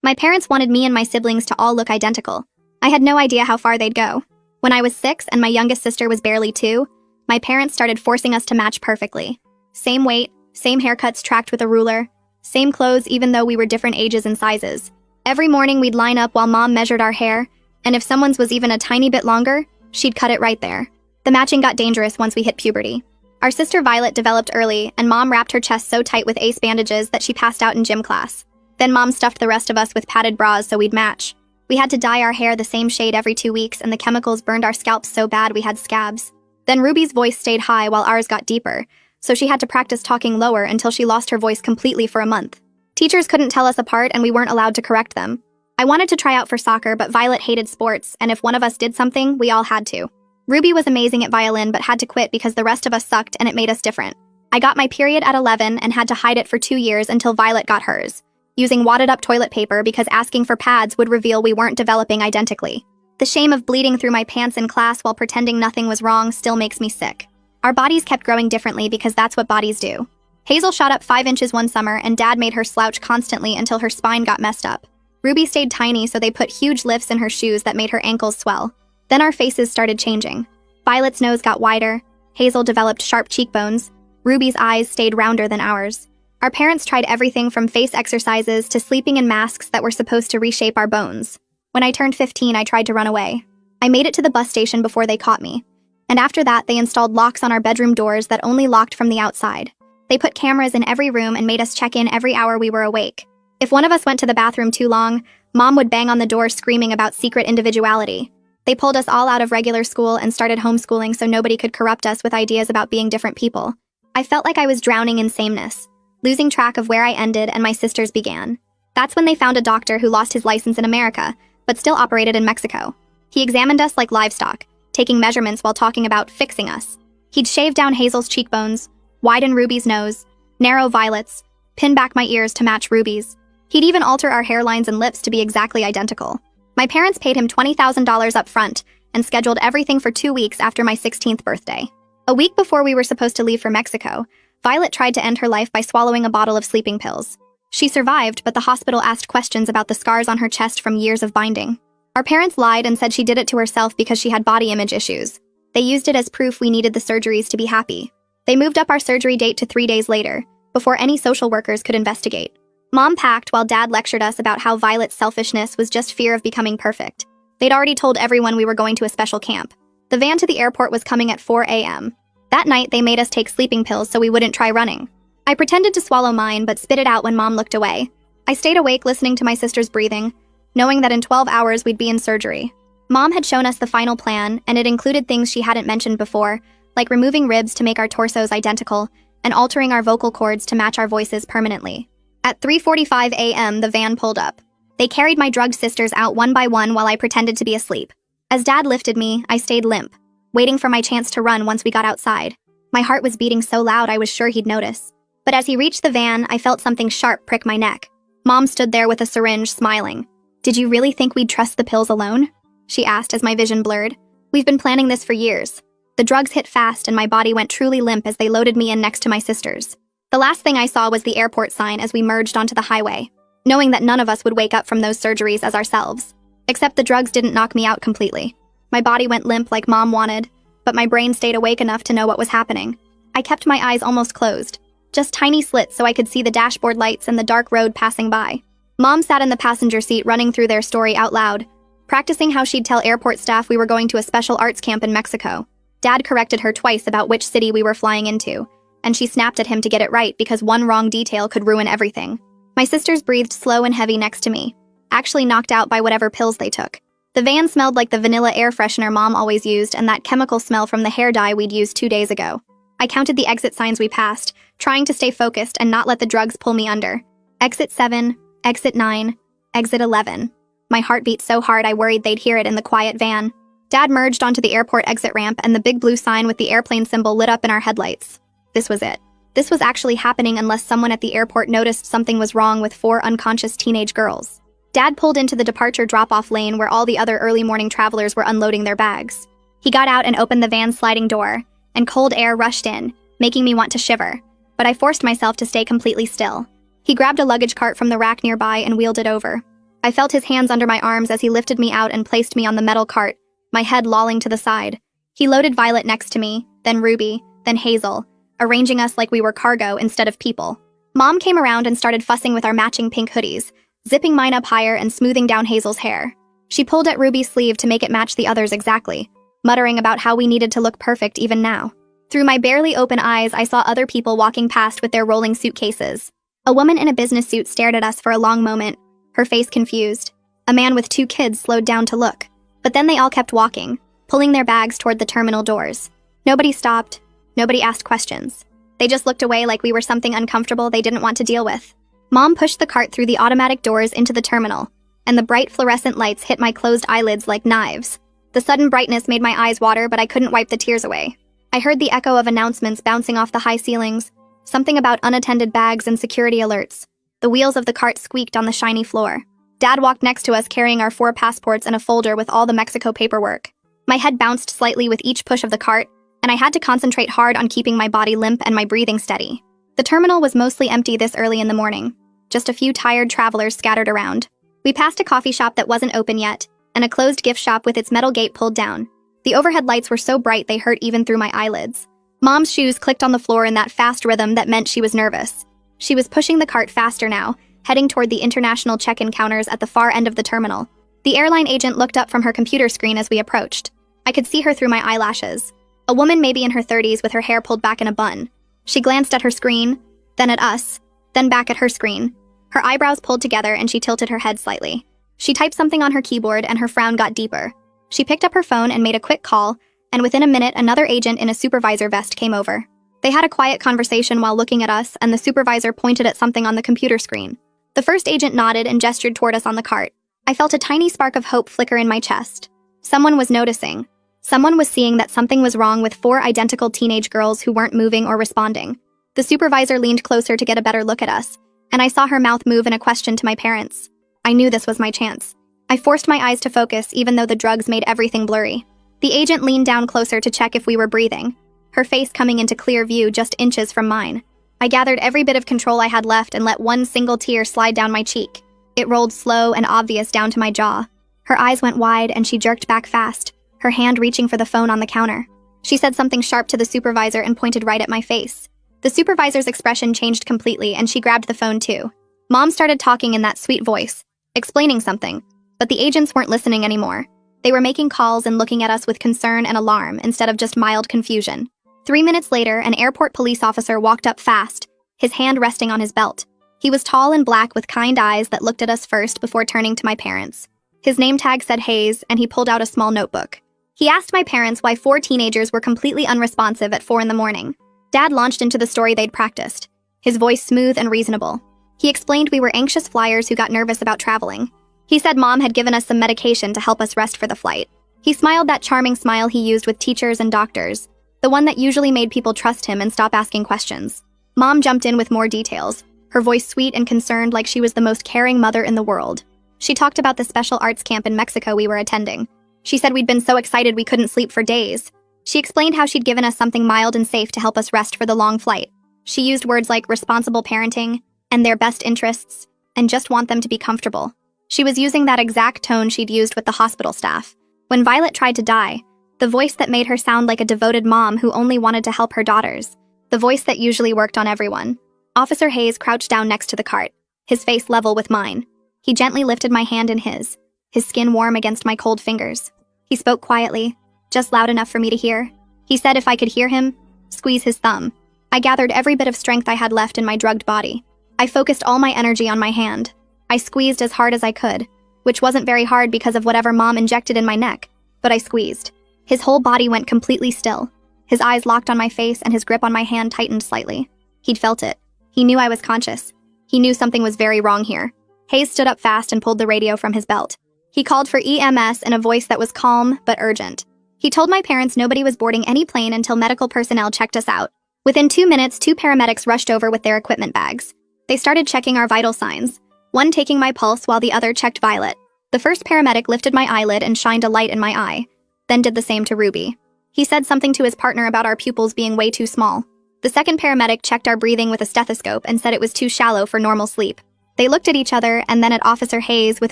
My parents wanted me and my siblings to all look identical. I had no idea how far they'd go. When I was 6 and my youngest sister was barely 2, my parents started forcing us to match perfectly. Same weight, same haircuts tracked with a ruler, same clothes even though we were different ages and sizes. Every morning we'd line up while Mom measured our hair, and if someone's was even a tiny bit longer, she'd cut it right there. The matching got dangerous once we hit puberty. Our sister Violet developed early, and Mom wrapped her chest so tight with ace bandages that she passed out in gym class. Then Mom stuffed the rest of us with padded bras so we'd match. We had to dye our hair the same shade every 2 weeks, and the chemicals burned our scalps so bad we had scabs. Then Ruby's voice stayed high while ours got deeper, so she had to practice talking lower until she lost her voice completely for a month. Teachers couldn't tell us apart, and we weren't allowed to correct them. I wanted to try out for soccer, but Violet hated sports, and if one of us did something, we all had to. Ruby was amazing at violin but had to quit because the rest of us sucked and it made us different. I got my period at 11 and had to hide it for 2 years until Violet got hers, using wadded-up toilet paper because asking for pads would reveal we weren't developing identically. The shame of bleeding through my pants in class while pretending nothing was wrong still makes me sick. Our bodies kept growing differently because that's what bodies do. Hazel shot up 5 inches one summer, and Dad made her slouch constantly until her spine got messed up. Ruby stayed tiny, so they put huge lifts in her shoes that made her ankles swell. Then our faces started changing. Violet's nose got wider, Hazel developed sharp cheekbones, Ruby's eyes stayed rounder than ours. Our parents tried everything from face exercises to sleeping in masks that were supposed to reshape our bones. When I turned 15, I tried to run away. I made it to the bus station before they caught me. And after that, they installed locks on our bedroom doors that only locked from the outside. They put cameras in every room and made us check in every hour we were awake. If one of us went to the bathroom too long, Mom would bang on the door screaming about secret individuality. They pulled us all out of regular school and started homeschooling so nobody could corrupt us with ideas about being different people. I felt like I was drowning in sameness, losing track of where I ended and my sisters began. That's when they found a doctor who lost his license in America, but still operated in Mexico. He examined us like livestock, taking measurements while talking about fixing us. He'd shave down Hazel's cheekbones, widen Ruby's nose, narrow Violet's, pin back my ears to match Ruby's. He'd even alter our hairlines and lips to be exactly identical. My parents paid him $20,000 up front and scheduled everything for 2 weeks after my 16th birthday. A week before we were supposed to leave for Mexico, Violet tried to end her life by swallowing a bottle of sleeping pills. She survived, but the hospital asked questions about the scars on her chest from years of binding. Our parents lied and said she did it to herself because she had body image issues. They used it as proof we needed the surgeries to be happy. They moved up our surgery date to 3 days later, before any social workers could investigate. Mom packed while Dad lectured us about how Violet's selfishness was just fear of becoming perfect. They'd already told everyone we were going to a special camp. The van to the airport was coming at 4 a.m. That night, they made us take sleeping pills so we wouldn't try running. I pretended to swallow mine, but spit it out when Mom looked away. I stayed awake listening to my sister's breathing, knowing that in 12 hours we'd be in surgery. Mom had shown us the final plan, and it included things she hadn't mentioned before, like removing ribs to make our torsos identical and altering our vocal cords to match our voices permanently. At 3:45 a.m., the van pulled up. They carried my drugged sisters out one by one while I pretended to be asleep. As Dad lifted me, I stayed limp, waiting for my chance to run once we got outside. My heart was beating so loud I was sure he'd notice. But as he reached the van, I felt something sharp prick my neck. Mom stood there with a syringe, smiling. "Did you really think we'd trust the pills alone?" she asked as my vision blurred. "We've been planning this for years." The drugs hit fast and my body went truly limp as they loaded me in next to my sisters. The last thing I saw was the airport sign as we merged onto the highway, knowing that none of us would wake up from those surgeries as ourselves. Except the drugs didn't knock me out completely. My body went limp like Mom wanted, but my brain stayed awake enough to know what was happening. I kept my eyes almost closed, just tiny slits so I could see the dashboard lights and the dark road passing by. Mom sat in the passenger seat running through their story out loud, practicing how she'd tell airport staff we were going to a special arts camp in Mexico. Dad corrected her twice about which city we were flying into, and she snapped at him to get it right because one wrong detail could ruin everything. My sisters breathed slow and heavy next to me, actually knocked out by whatever pills they took. The van smelled like the vanilla air freshener Mom always used and that chemical smell from the hair dye we'd used 2 days ago. I counted the exit signs we passed, trying to stay focused and not let the drugs pull me under. Exit 7, exit 9, exit 11. My heart beat so hard I worried they'd hear it in the quiet van. Dad merged onto the airport exit ramp and the big blue sign with the airplane symbol lit up in our headlights. This was it. This was actually happening unless someone at the airport noticed something was wrong with 4 unconscious teenage girls. Dad pulled into the departure drop-off lane where all the other early morning travelers were unloading their bags. He got out and opened the van's sliding door, and cold air rushed in, making me want to shiver. But I forced myself to stay completely still. He grabbed a luggage cart from the rack nearby and wheeled it over. I felt his hands under my arms as he lifted me out and placed me on the metal cart, my head lolling to the side. He loaded Violet next to me, then Ruby, then Hazel, arranging us like we were cargo instead of people. Mom came around and started fussing with our matching pink hoodies, zipping mine up higher and smoothing down Hazel's hair. She pulled at Ruby's sleeve to make it match the others exactly, muttering about how we needed to look perfect even now. Through my barely open eyes, I saw other people walking past with their rolling suitcases. A woman in a business suit stared at us for a long moment, her face confused. A man with 2 kids slowed down to look, but then they all kept walking, pulling their bags toward the terminal doors. Nobody stopped. Nobody asked questions. They just looked away like we were something uncomfortable they didn't want to deal with. Mom pushed the cart through the automatic doors into the terminal, and the bright fluorescent lights hit my closed eyelids like knives. The sudden brightness made my eyes water, but I couldn't wipe the tears away. I heard the echo of announcements bouncing off the high ceilings, something about unattended bags and security alerts. The wheels of the cart squeaked on the shiny floor. Dad walked next to us carrying our 4 passports and a folder with all the Mexico paperwork. My head bounced slightly with each push of the cart, and I had to concentrate hard on keeping my body limp and my breathing steady. The terminal was mostly empty this early in the morning, just a few tired travelers scattered around. We passed a coffee shop that wasn't open yet, and a closed gift shop with its metal gate pulled down. The overhead lights were so bright they hurt even through my eyelids. Mom's shoes clicked on the floor in that fast rhythm that meant she was nervous. She was pushing the cart faster now, heading toward the international check-in counters at the far end of the terminal. The airline agent looked up from her computer screen as we approached. I could see her through my eyelashes. A woman maybe in her 30s with her hair pulled back in a bun. She glanced at her screen, then at us, then back at her screen. Her eyebrows pulled together and she tilted her head slightly. She typed something on her keyboard and her frown got deeper. She picked up her phone and made a quick call, and within a minute another agent in a supervisor vest came over. They had a quiet conversation while looking at us, and the supervisor pointed at something on the computer screen. The first agent nodded and gestured toward us on the cart. I felt a tiny spark of hope flicker in my chest. Someone was noticing. Someone was seeing that something was wrong with 4 identical teenage girls who weren't moving or responding. The supervisor leaned closer to get a better look at us, and I saw her mouth move in a question to my parents. I knew this was my chance. I forced my eyes to focus even though the drugs made everything blurry. The agent leaned down closer to check if we were breathing, her face coming into clear view just inches from mine. I gathered every bit of control I had left and let one single tear slide down my cheek. It rolled slow and obvious down to my jaw. Her eyes went wide and she jerked back fast, her hand reaching for the phone on the counter. She said something sharp to the supervisor and pointed right at my face. The supervisor's expression changed completely and she grabbed the phone too. Mom started talking in that sweet voice, explaining something, but the agents weren't listening anymore. They were making calls and looking at us with concern and alarm instead of just mild confusion. 3 minutes later, an airport police officer walked up fast, his hand resting on his belt. He was tall and black with kind eyes that looked at us first before turning to my parents. His name tag said Hayes, and he pulled out a small notebook. He asked my parents why 4 teenagers were completely unresponsive at 4 in the morning. Dad launched into the story they'd practiced, his voice smooth and reasonable. He explained we were anxious flyers who got nervous about traveling. He said Mom had given us some medication to help us rest for the flight. He smiled that charming smile he used with teachers and doctors, the one that usually made people trust him and stop asking questions. Mom jumped in with more details, her voice sweet and concerned like she was the most caring mother in the world. She talked about the special arts camp in Mexico we were attending. She said we'd been so excited we couldn't sleep for days. She explained how she'd given us something mild and safe to help us rest for the long flight. She used words like responsible parenting, and their best interests, and just want them to be comfortable. She was using that exact tone she'd used with the hospital staff. When Violet tried to die, the voice that made her sound like a devoted mom who only wanted to help her daughters. The voice that usually worked on everyone. Officer Hayes crouched down next to the cart, his face level with mine. He gently lifted my hand in his skin warm against my cold fingers. He spoke quietly, just loud enough for me to hear. He said if I could hear him, squeeze his thumb. I gathered every bit of strength I had left in my drugged body. I focused all my energy on my hand. I squeezed as hard as I could, which wasn't very hard because of whatever Mom injected in my neck, but I squeezed. His whole body went completely still. His eyes locked on my face and his grip on my hand tightened slightly. He'd felt it. He knew I was conscious. He knew something was very wrong here. Hayes stood up fast and pulled the radio from his belt. He called for EMS in a voice that was calm but urgent. He told my parents nobody was boarding any plane until medical personnel checked us out. Within 2 minutes, 2 paramedics rushed over with their equipment bags. They started checking our vital signs, one taking my pulse while the other checked Violet. The first paramedic lifted my eyelid and shined a light in my eye, then did the same to Ruby. He said something to his partner about our pupils being way too small. The second paramedic checked our breathing with a stethoscope and said it was too shallow for normal sleep. They looked at each other and then at Officer Hayes with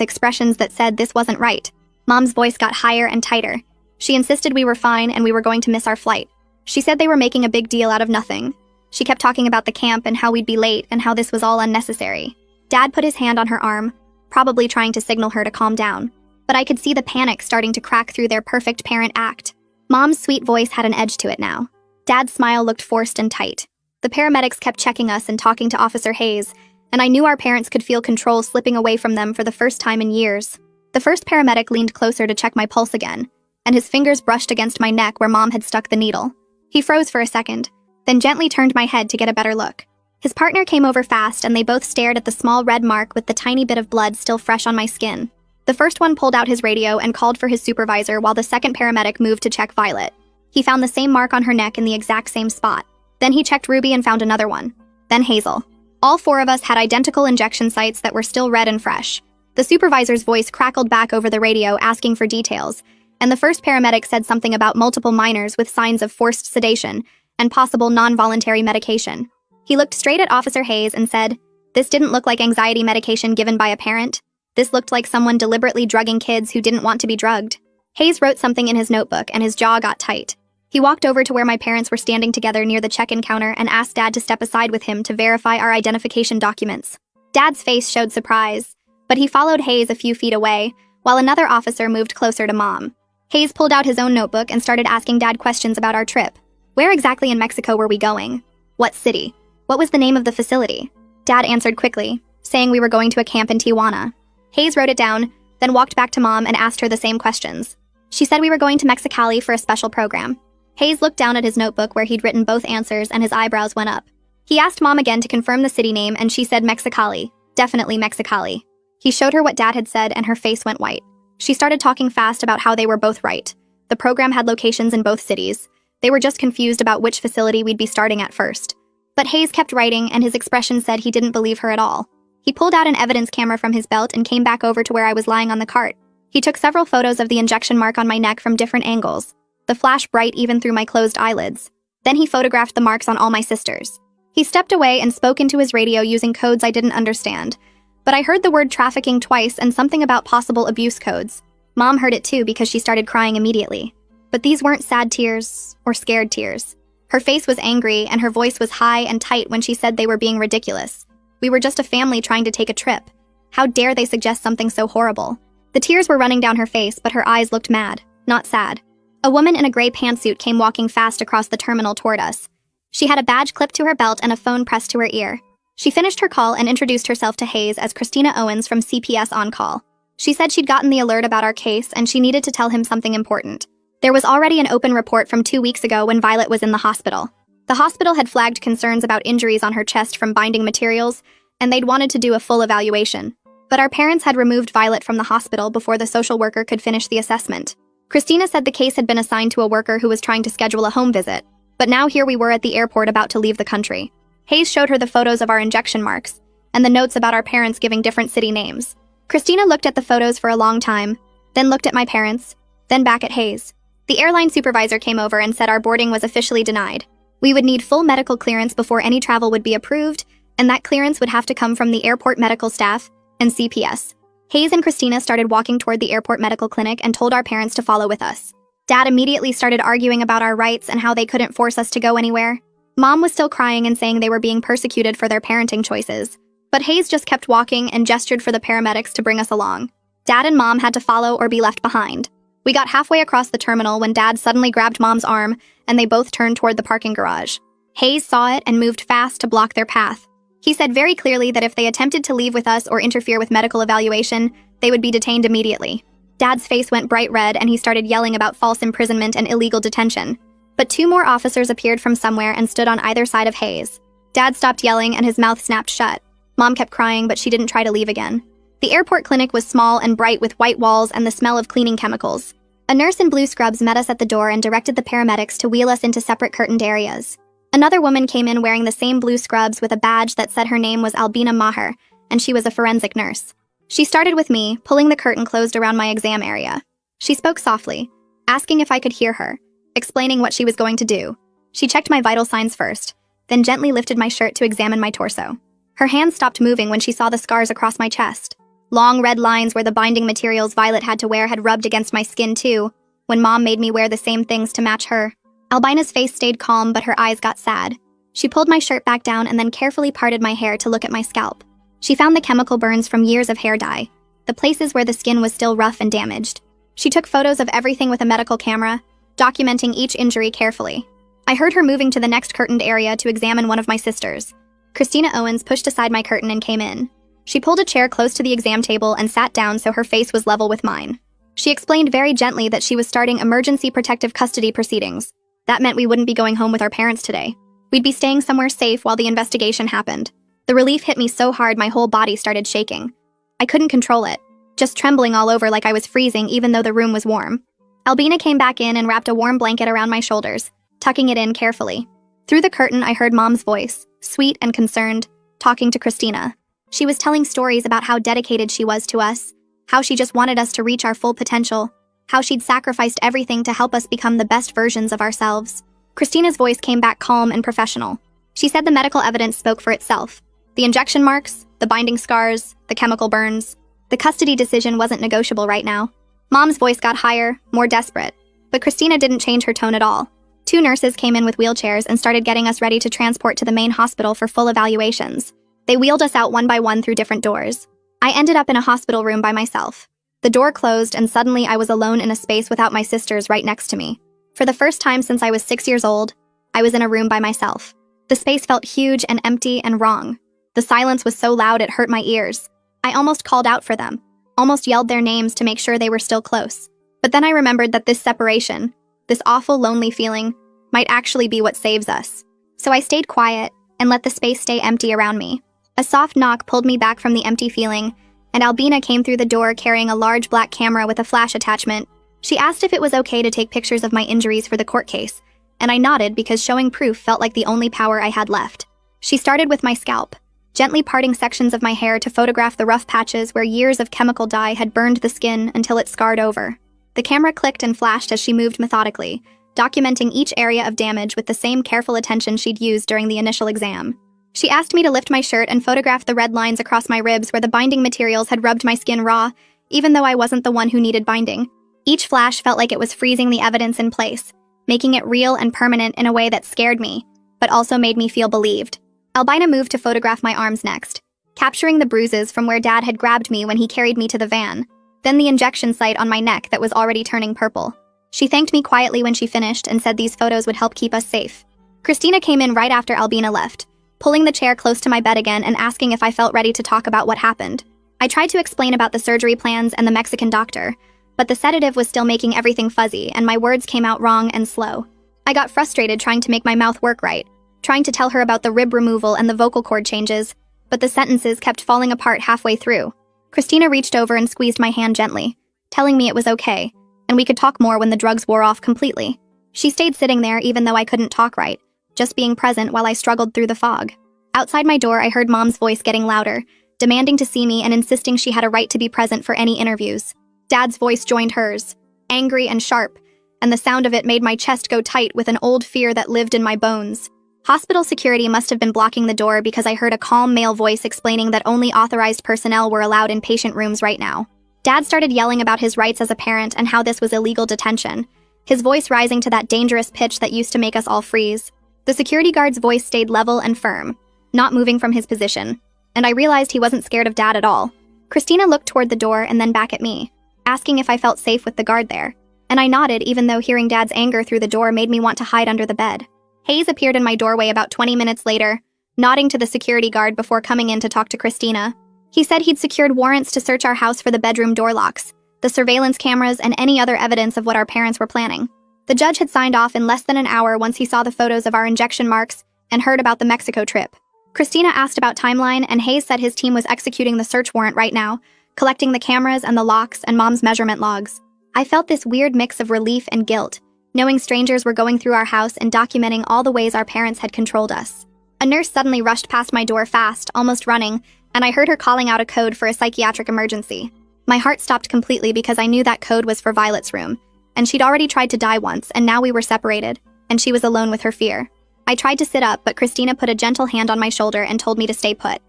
expressions that said this wasn't right. Mom's voice got higher and tighter. She insisted we were fine and we were going to miss our flight. She said they were making a big deal out of nothing. She kept talking about the camp and how we'd be late and how this was all unnecessary. Dad put his hand on her arm, probably trying to signal her to calm down. But I could see the panic starting to crack through their perfect parent act. Mom's sweet voice had an edge to it now. Dad's smile looked forced and tight. The paramedics kept checking us and talking to Officer Hayes, and I knew our parents could feel control slipping away from them for the first time in years. The first paramedic leaned closer to check my pulse again, and his fingers brushed against my neck where Mom had stuck the needle. He froze for a second, then gently turned my head to get a better look. His partner came over fast and they both stared at the small red mark with the tiny bit of blood still fresh on my skin. The first one pulled out his radio and called for his supervisor while the second paramedic moved to check Violet. He found the same mark on her neck in the exact same spot. Then he checked Ruby and found another one. Then Hazel. All four of us had identical injection sites that were still red and fresh. The supervisor's voice crackled back over the radio asking for details, and the first paramedic said something about multiple minors with signs of forced sedation and possible non-voluntary medication. He looked straight at Officer Hayes and said, "This didn't look like anxiety medication given by a parent. This looked like someone deliberately drugging kids who didn't want to be drugged." Hayes wrote something in his notebook and his jaw got tight. He walked over to where my parents were standing together near the check-in counter and asked Dad to step aside with him to verify our identification documents. Dad's face showed surprise, but he followed Hayes a few feet away, while another officer moved closer to Mom. Hayes pulled out his own notebook and started asking Dad questions about our trip. Where exactly in Mexico were we going? What city? What was the name of the facility? Dad answered quickly, saying we were going to a camp in Tijuana. Hayes wrote it down, then walked back to Mom and asked her the same questions. She said we were going to Mexicali for a special program. Hayes looked down at his notebook where he'd written both answers and his eyebrows went up. He asked Mom again to confirm the city name and she said Mexicali. Definitely Mexicali. He showed her what Dad had said and her face went white. She started talking fast about how they were both right. The program had locations in both cities. They were just confused about which facility we'd be starting at first. But Hayes kept writing and his expression said he didn't believe her at all. He pulled out an evidence camera from his belt and came back over to where I was lying on the cart. He took several photos of the injection mark on my neck from different angles. The flash bright even through my closed eyelids. Then he photographed the marks on all my sisters. He stepped away and spoke into his radio using codes I didn't understand. But I heard the word trafficking twice and something about possible abuse codes. Mom heard it too because she started crying immediately. But these weren't sad tears or scared tears. Her face was angry and her voice was high and tight when she said they were being ridiculous. We were just a family trying to take a trip. How dare they suggest something so horrible? The tears were running down her face, but her eyes looked mad, not sad. A woman in a gray pantsuit came walking fast across the terminal toward us. She had a badge clipped to her belt and a phone pressed to her ear. She finished her call and introduced herself to Hayes as Christina Owens from CPS On Call. She said she'd gotten the alert about our case and she needed to tell him something important. There was already an open report from 2 weeks ago when Violet was in the hospital. The hospital had flagged concerns about injuries on her chest from binding materials, and they'd wanted to do a full evaluation. But our parents had removed Violet from the hospital before the social worker could finish the assessment. Christina said the case had been assigned to a worker who was trying to schedule a home visit, but now here we were at the airport about to leave the country. Hayes showed her the photos of our injection marks, and the notes about our parents giving different city names. Christina looked at the photos for a long time, then looked at my parents, then back at Hayes. The airline supervisor came over and said our boarding was officially denied. We would need full medical clearance before any travel would be approved, and that clearance would have to come from the airport medical staff and CPS. Hayes and Christina started walking toward the airport medical clinic and told our parents to follow with us. Dad immediately started arguing about our rights and how they couldn't force us to go anywhere. Mom was still crying and saying they were being persecuted for their parenting choices. But Hayes just kept walking and gestured for the paramedics to bring us along. Dad and Mom had to follow or be left behind. We got halfway across the terminal when Dad suddenly grabbed Mom's arm and they both turned toward the parking garage. Hayes saw it and moved fast to block their path. He said very clearly that if they attempted to leave with us or interfere with medical evaluation, they would be detained immediately. Dad's face went bright red and he started yelling about false imprisonment and illegal detention. But 2 more officers appeared from somewhere and stood on either side of Hayes. Dad stopped yelling and his mouth snapped shut. Mom kept crying, but she didn't try to leave again. The airport clinic was small and bright with white walls and the smell of cleaning chemicals. A nurse in blue scrubs met us at the door and directed the paramedics to wheel us into separate curtained areas. Another woman came in wearing the same blue scrubs with a badge that said her name was Albina Maher, and she was a forensic nurse. She started with me, pulling the curtain closed around my exam area. She spoke softly, asking if I could hear her, explaining what she was going to do. She checked my vital signs first, then gently lifted my shirt to examine my torso. Her hands stopped moving when she saw the scars across my chest. Long red lines where the binding materials Violet had to wear had rubbed against my skin too, when Mom made me wear the same things to match her. Albina's face stayed calm, but her eyes got sad. She pulled my shirt back down and then carefully parted my hair to look at my scalp. She found the chemical burns from years of hair dye, the places where the skin was still rough and damaged. She took photos of everything with a medical camera, documenting each injury carefully. I heard her moving to the next curtained area to examine one of my sisters. Christina Owens pushed aside my curtain and came in. She pulled a chair close to the exam table and sat down so her face was level with mine. She explained very gently that she was starting emergency protective custody proceedings. That meant we wouldn't be going home with our parents today. We'd be staying somewhere safe while the investigation happened. The relief hit me so hard my whole body started shaking. I couldn't control it, just trembling all over like I was freezing even though the room was warm. Albina came back in and wrapped a warm blanket around my shoulders, tucking it in carefully. Through the curtain, I heard Mom's voice, sweet and concerned, talking to Christina. She was telling stories about how dedicated she was to us, how she just wanted us to reach our full potential, how she'd sacrificed everything to help us become the best versions of ourselves. Christina's voice came back calm and professional. She said the medical evidence spoke for itself. The injection marks, the binding scars, the chemical burns. The custody decision wasn't negotiable right now. Mom's voice got higher, more desperate. But Christina didn't change her tone at all. 2 nurses came in with wheelchairs and started getting us ready to transport to the main hospital for full evaluations. They wheeled us out one by one through different doors. I ended up in a hospital room by myself. The door closed and suddenly I was alone in a space without my sisters right next to me. For the first time since I was 6 years old, I was in a room by myself. The space felt huge and empty and wrong. The silence was so loud it hurt my ears. I almost called out for them, almost yelled their names to make sure they were still close. But then I remembered that this separation, this awful lonely feeling, might actually be what saves us. So I stayed quiet and let the space stay empty around me. A soft knock pulled me back from the empty feeling, and Albina came through the door carrying a large black camera with a flash attachment. She asked if it was okay to take pictures of my injuries for the court case, and I nodded because showing proof felt like the only power I had left. She started with my scalp, gently parting sections of my hair to photograph the rough patches where years of chemical dye had burned the skin until it scarred over. The camera clicked and flashed as she moved methodically, documenting each area of damage with the same careful attention she'd used during the initial exam. She asked me to lift my shirt and photograph the red lines across my ribs where the binding materials had rubbed my skin raw, even though I wasn't the one who needed binding. Each flash felt like it was freezing the evidence in place, making it real and permanent in a way that scared me, but also made me feel believed. Albina moved to photograph my arms next, capturing the bruises from where Dad had grabbed me when he carried me to the van, then the injection site on my neck that was already turning purple. She thanked me quietly when she finished and said these photos would help keep us safe. Christina came in right after Albina left, pulling the chair close to my bed again and asking if I felt ready to talk about what happened. I tried to explain about the surgery plans and the Mexican doctor, but the sedative was still making everything fuzzy and my words came out wrong and slow. I got frustrated trying to make my mouth work right, trying to tell her about the rib removal and the vocal cord changes, but the sentences kept falling apart halfway through. Christina reached over and squeezed my hand gently, telling me it was okay, and we could talk more when the drugs wore off completely. She stayed sitting there even though I couldn't talk right, just being present while I struggled through the fog. Outside my door, I heard Mom's voice getting louder, demanding to see me and insisting she had a right to be present for any interviews. Dad's voice joined hers, angry and sharp, and the sound of it made my chest go tight with an old fear that lived in my bones. Hospital security must have been blocking the door because I heard a calm male voice explaining that only authorized personnel were allowed in patient rooms right now. Dad started yelling about his rights as a parent and how this was illegal detention, his voice rising to that dangerous pitch that used to make us all freeze. The security guard's voice stayed level and firm, not moving from his position, and I realized he wasn't scared of Dad at all. Christina looked toward the door and then back at me, asking if I felt safe with the guard there, and I nodded even though hearing Dad's anger through the door made me want to hide under the bed. Hayes appeared in my doorway about 20 minutes later, nodding to the security guard before coming in to talk to Christina. He said he'd secured warrants to search our house for the bedroom door locks, the surveillance cameras, and any other evidence of what our parents were planning. The judge had signed off in less than an hour once he saw the photos of our injection marks and heard about the Mexico trip. Christina asked about timeline, and Hayes said his team was executing the search warrant right now, collecting the cameras and the locks and Mom's measurement logs. I felt this weird mix of relief and guilt, knowing strangers were going through our house and documenting all the ways our parents had controlled us. A nurse suddenly rushed past my door fast, almost running, and I heard her calling out a code for a psychiatric emergency. My heart stopped completely because I knew that code was for Violet's room, and she'd already tried to die once, and now we were separated, and she was alone with her fear. I tried to sit up, but Christina put a gentle hand on my shoulder and told me to stay put,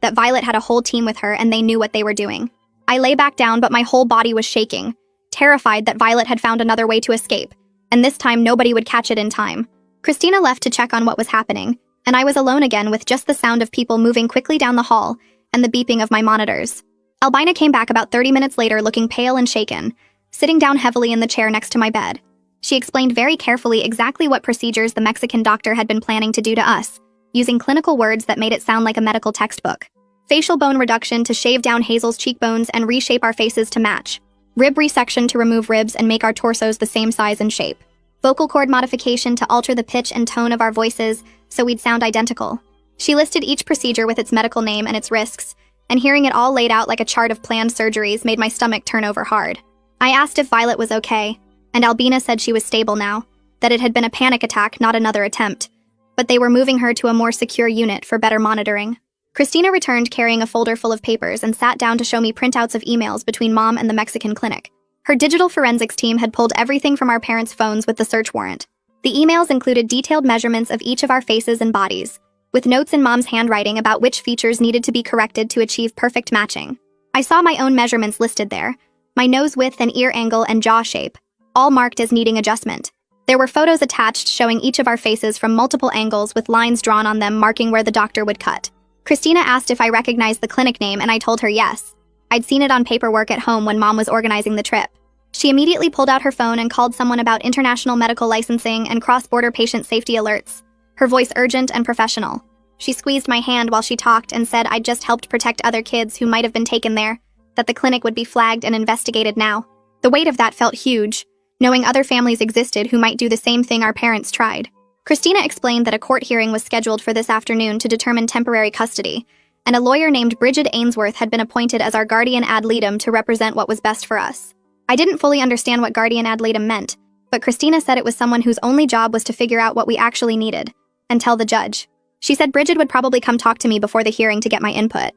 that Violet had a whole team with her and they knew what they were doing. I lay back down, but my whole body was shaking, terrified that Violet had found another way to escape, and this time nobody would catch it in time. Christina left to check on what was happening, and I was alone again with just the sound of people moving quickly down the hall and the beeping of my monitors. Albina came back about 30 minutes later looking pale and shaken, sitting down heavily in the chair next to my bed. She explained very carefully exactly what procedures the Mexican doctor had been planning to do to us, using clinical words that made it sound like a medical textbook. Facial bone reduction to shave down Hazel's cheekbones and reshape our faces to match. Rib resection to remove ribs and make our torsos the same size and shape. Vocal cord modification to alter the pitch and tone of our voices so we'd sound identical. She listed each procedure with its medical name and its risks, and hearing it all laid out like a chart of planned surgeries made my stomach turn over hard. I asked if Violet was okay, and Albina said she was stable now, that it had been a panic attack, not another attempt, but they were moving her to a more secure unit for better monitoring. Christina returned carrying a folder full of papers and sat down to show me printouts of emails between Mom and the Mexican clinic. Her digital forensics team had pulled everything from our parents' phones with the search warrant. The emails included detailed measurements of each of our faces and bodies, with notes in Mom's handwriting about which features needed to be corrected to achieve perfect matching. I saw my own measurements listed there, my nose width and ear angle and jaw shape, all marked as needing adjustment. There were photos attached showing each of our faces from multiple angles with lines drawn on them marking where the doctor would cut. Christina asked if I recognized the clinic name and I told her yes. I'd seen it on paperwork at home when Mom was organizing the trip. She immediately pulled out her phone and called someone about international medical licensing and cross-border patient safety alerts, her voice urgent and professional. She squeezed my hand while she talked and said I'd just helped protect other kids who might have been taken there, that the clinic would be flagged and investigated now. The weight of that felt huge, knowing other families existed who might do the same thing our parents tried. Christina explained that a court hearing was scheduled for this afternoon to determine temporary custody, and a lawyer named Bridget Ainsworth had been appointed as our guardian ad litem to represent what was best for us. I didn't fully understand what guardian ad litem meant, but Christina said it was someone whose only job was to figure out what we actually needed, and tell the judge. She said Bridget would probably come talk to me before the hearing to get my input.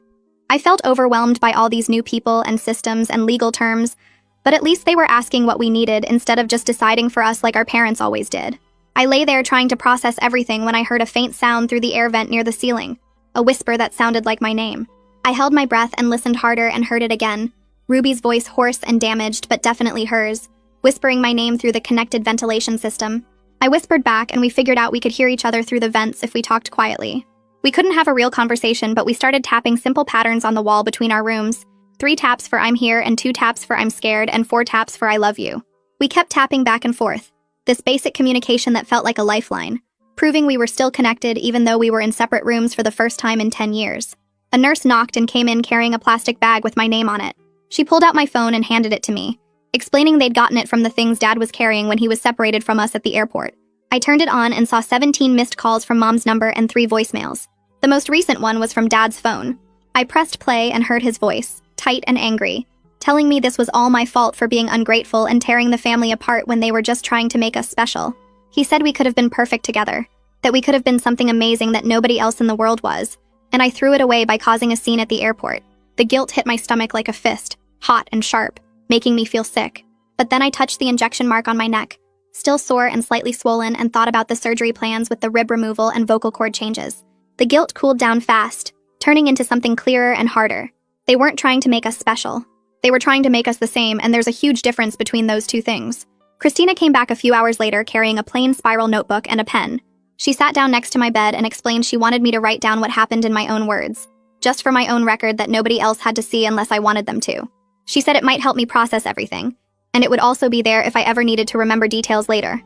I felt overwhelmed by all these new people and systems and legal terms, but at least they were asking what we needed instead of just deciding for us like our parents always did. I lay there trying to process everything when I heard a faint sound through the air vent near the ceiling, a whisper that sounded like my name. I held my breath and listened harder and heard it again, Ruby's voice hoarse and damaged, but definitely hers, whispering my name through the connected ventilation system. I whispered back and we figured out we could hear each other through the vents if we talked quietly. We couldn't have a real conversation, but we started tapping simple patterns on the wall between our rooms, 3 taps for I'm here and 2 taps for I'm scared and 4 taps for I love you. We kept tapping back and forth, this basic communication that felt like a lifeline, proving we were still connected even though we were in separate rooms for the first time in 10 years. A nurse knocked and came in carrying a plastic bag with my name on it. She pulled out my phone and handed it to me, explaining they'd gotten it from the things Dad was carrying when he was separated from us at the airport. I turned it on and saw 17 missed calls from Mom's number and 3 voicemails. The most recent one was from Dad's phone. I pressed play and heard his voice, tight and angry, telling me this was all my fault for being ungrateful and tearing the family apart when they were just trying to make us special. He said we could have been perfect together, that we could have been something amazing that nobody else in the world was, and I threw it away by causing a scene at the airport. The guilt hit my stomach like a fist, hot and sharp, making me feel sick. But then I touched the injection mark on my neck, still sore and slightly swollen, and thought about the surgery plans with the rib removal and vocal cord changes. The guilt cooled down fast, turning into something clearer and harder. They weren't trying to make us special. They were trying to make us the same, and there's a huge difference between those two things. Christina came back a few hours later carrying a plain spiral notebook and a pen. She sat down next to my bed and explained she wanted me to write down what happened in my own words, just for my own record that nobody else had to see unless I wanted them to. She said it might help me process everything, and it would also be there if I ever needed to remember details later.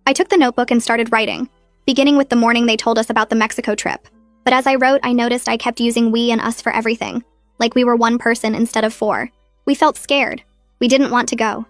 I took the notebook and started writing, beginning with the morning they told us about the Mexico trip. But as I wrote, I noticed I kept using we and us for everything, like we were one person instead of 4. We felt scared. We didn't want to go.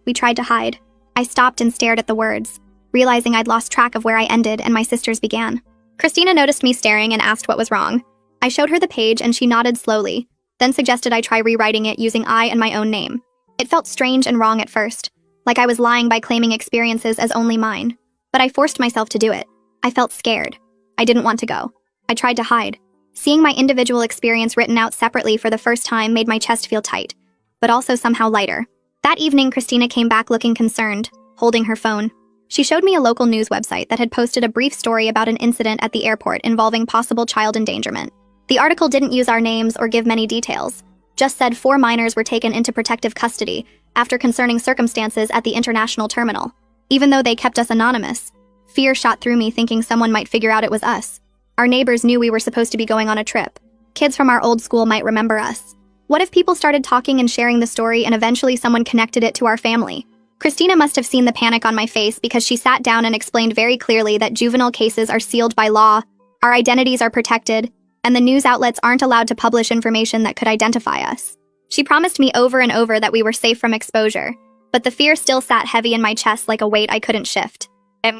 We tried to hide. I stopped and stared at the words, realizing I'd lost track of where I ended and my sister's began. Christina noticed me staring and asked what was wrong. I showed her the page and she nodded slowly, then suggested I try rewriting it using I and my own name. It felt strange and wrong at first, like I was lying by claiming experiences as only mine. But I forced myself to do it. I felt scared. I didn't want to go. I tried to hide. Seeing my individual experience written out separately for the first time made my chest feel tight, but also somehow lighter. That evening, Christina came back looking concerned, holding her phone. She showed me a local news website that had posted a brief story about an incident at the airport involving possible child endangerment. The article didn't use our names or give many details, just said 4 minors were taken into protective custody after concerning circumstances at the international terminal. Even though they kept us anonymous, fear shot through me thinking someone might figure out it was us. Our neighbors knew we were supposed to be going on a trip. Kids from our old school might remember us. What if people started talking and sharing the story and eventually someone connected it to our family? Christina must have seen the panic on my face because she sat down and explained very clearly that juvenile cases are sealed by law, our identities are protected, and the news outlets aren't allowed to publish information that could identify us. She promised me over and over that we were safe from exposure, but the fear still sat heavy in my chest like a weight I couldn't shift.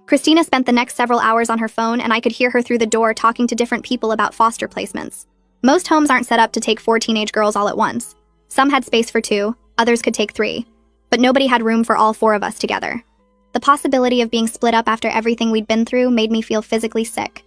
Christina spent the next several hours on her phone, and I could hear her through the door talking to different people about foster placements. Most homes aren't set up to take 4 teenage girls all at once. Some had space for 2, others could take 3, but nobody had room for all 4 of us together. The possibility of being split up after everything we'd been through made me feel physically sick.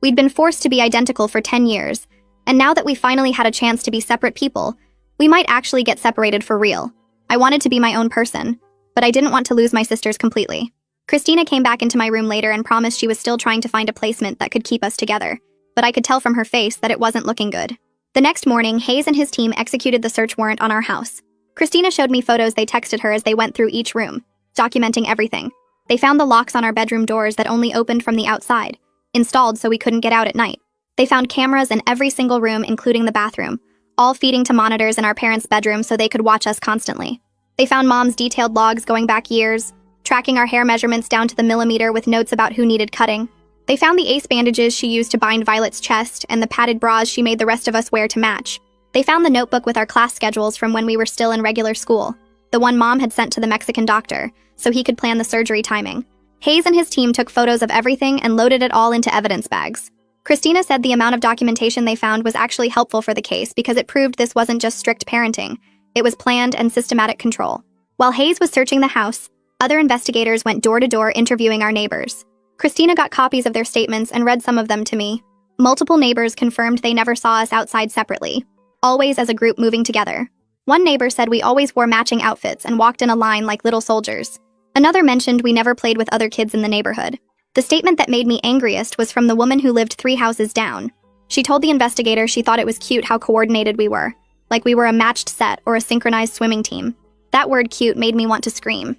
We'd been forced to be identical for 10 years, and now that we finally had a chance to be separate people, we might actually get separated for real. I wanted to be my own person, but I didn't want to lose my sisters completely. Christina came back into my room later and promised she was still trying to find a placement that could keep us together, but I could tell from her face that it wasn't looking good. The next morning, Hayes and his team executed the search warrant on our house. Christina showed me photos they texted her as they went through each room, documenting everything. They found the locks on our bedroom doors that only opened from the outside, installed so we couldn't get out at night. They found cameras in every single room, including the bathroom, all feeding to monitors in our parents' bedroom so they could watch us constantly. They found Mom's detailed logs going back years, tracking our hair measurements down to the millimeter with notes about who needed cutting. They found the ace bandages she used to bind Violet's chest and the padded bras she made the rest of us wear to match. They found the notebook with our class schedules from when we were still in regular school, the one Mom had sent to the Mexican doctor, so he could plan the surgery timing. Hayes and his team took photos of everything and loaded it all into evidence bags. Christina said the amount of documentation they found was actually helpful for the case because it proved this wasn't just strict parenting, it was planned and systematic control. While Hayes was searching the house, other investigators went door to door interviewing our neighbors. Christina got copies of their statements and read some of them to me. Multiple neighbors confirmed they never saw us outside separately, always as a group moving together. One neighbor said we always wore matching outfits and walked in a line like little soldiers. Another mentioned we never played with other kids in the neighborhood. The statement that made me angriest was from the woman who lived 3 houses down. She told the investigator she thought it was cute how coordinated we were, like we were a matched set or a synchronized swimming team. That word cute made me want to scream.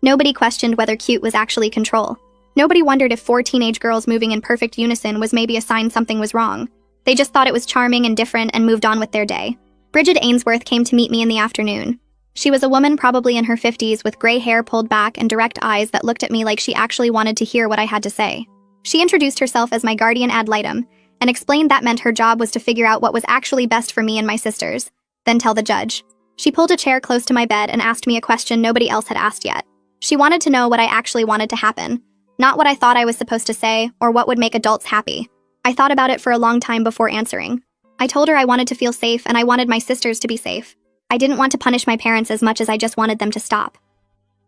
Nobody questioned whether cute was actually control. Nobody wondered if 4 teenage girls moving in perfect unison was maybe a sign something was wrong. They just thought it was charming and different and moved on with their day. Bridget Ainsworth came to meet me in the afternoon. She was a woman probably in her 50s with gray hair pulled back and direct eyes that looked at me like she actually wanted to hear what I had to say. She introduced herself as my guardian ad litem and explained that meant her job was to figure out what was actually best for me and my sisters, then tell the judge. She pulled a chair close to my bed and asked me a question nobody else had asked yet. She wanted to know what I actually wanted to happen, not what I thought I was supposed to say or what would make adults happy. I thought about it for a long time before answering. I told her I wanted to feel safe and I wanted my sisters to be safe. I didn't want to punish my parents as much as I just wanted them to stop.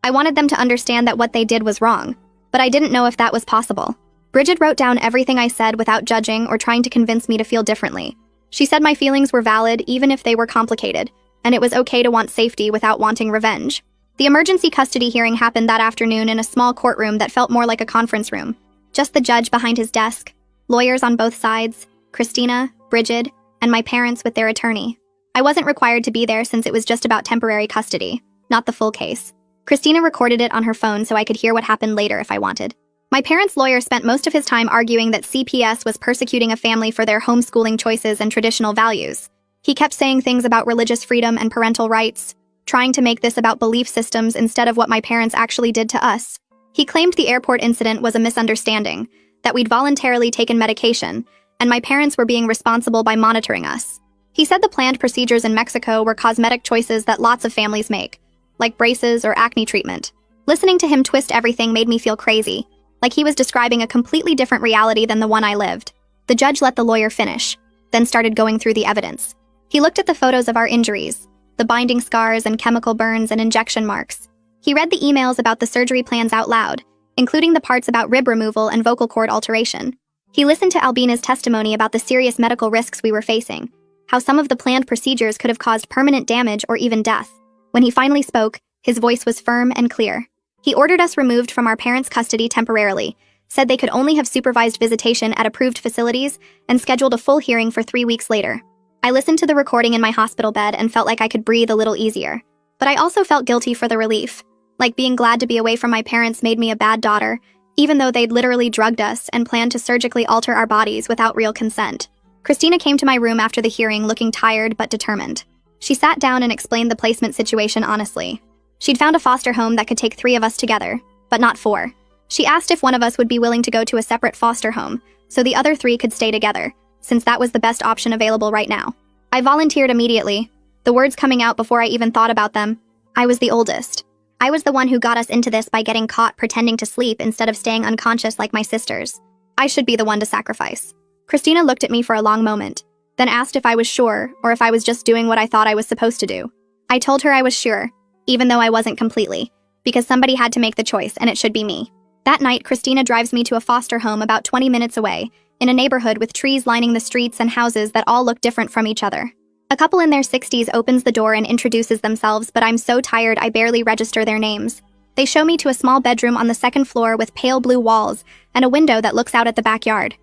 I wanted them to understand that what they did was wrong, but I didn't know if that was possible. Bridget wrote down everything I said without judging or trying to convince me to feel differently. She said my feelings were valid even if they were complicated, and it was okay to want safety without wanting revenge. The emergency custody hearing happened that afternoon in a small courtroom that felt more like a conference room. Just the judge behind his desk, lawyers on both sides, Christina, Bridget, and my parents with their attorney. I wasn't required to be there since it was just about temporary custody, not the full case. Christina recorded it on her phone so I could hear what happened later if I wanted. My parents' lawyer spent most of his time arguing that CPS was persecuting a family for their homeschooling choices and traditional values. He kept saying things about religious freedom and parental rights, trying to make this about belief systems instead of what my parents actually did to us. He claimed the airport incident was a misunderstanding, that we'd voluntarily taken medication, and my parents were being responsible by monitoring us. He said the planned procedures in Mexico were cosmetic choices that lots of families make, like braces or acne treatment. Listening to him twist everything made me feel crazy, like he was describing a completely different reality than the one I lived. The judge let the lawyer finish, then started going through the evidence. He looked at the photos of our injuries, the binding scars and chemical burns and injection marks. He read the emails about the surgery plans out loud, including the parts about rib removal and vocal cord alteration. He listened to Albina's testimony about the serious medical risks we were facing, how some of the planned procedures could have caused permanent damage or even death. When he finally spoke, his voice was firm and clear. He ordered us removed from our parents' custody temporarily, said they could only have supervised visitation at approved facilities, and scheduled a full hearing for 3 weeks later. I listened to the recording in my hospital bed and felt like I could breathe a little easier. But I also felt guilty for the relief. Like being glad to be away from my parents made me a bad daughter, even though they'd literally drugged us and planned to surgically alter our bodies without real consent. Christina came to my room after the hearing looking tired but determined. She sat down and explained the placement situation honestly. She'd found a foster home that could take 3 of us together, but not 4. She asked if one of us would be willing to go to a separate foster home, so the other 3 could stay together, since that was the best option available right now. I volunteered immediately, the words coming out before I even thought about them. I was the oldest. I was the one who got us into this by getting caught pretending to sleep instead of staying unconscious like my sisters. I should be the one to sacrifice. Christina looked at me for a long moment, then asked if I was sure or if I was just doing what I thought I was supposed to do. I told her I was sure, even though I wasn't completely, because somebody had to make the choice and it should be me. That night, Christina drives me to a foster home about 20 minutes away, in a neighborhood with trees lining the streets and houses that all look different from each other. A couple in their 60s opens the door and introduces themselves, but I'm so tired I barely register their names. They show me to a small bedroom on the 2nd floor with pale blue walls and a window that looks out at the backyard.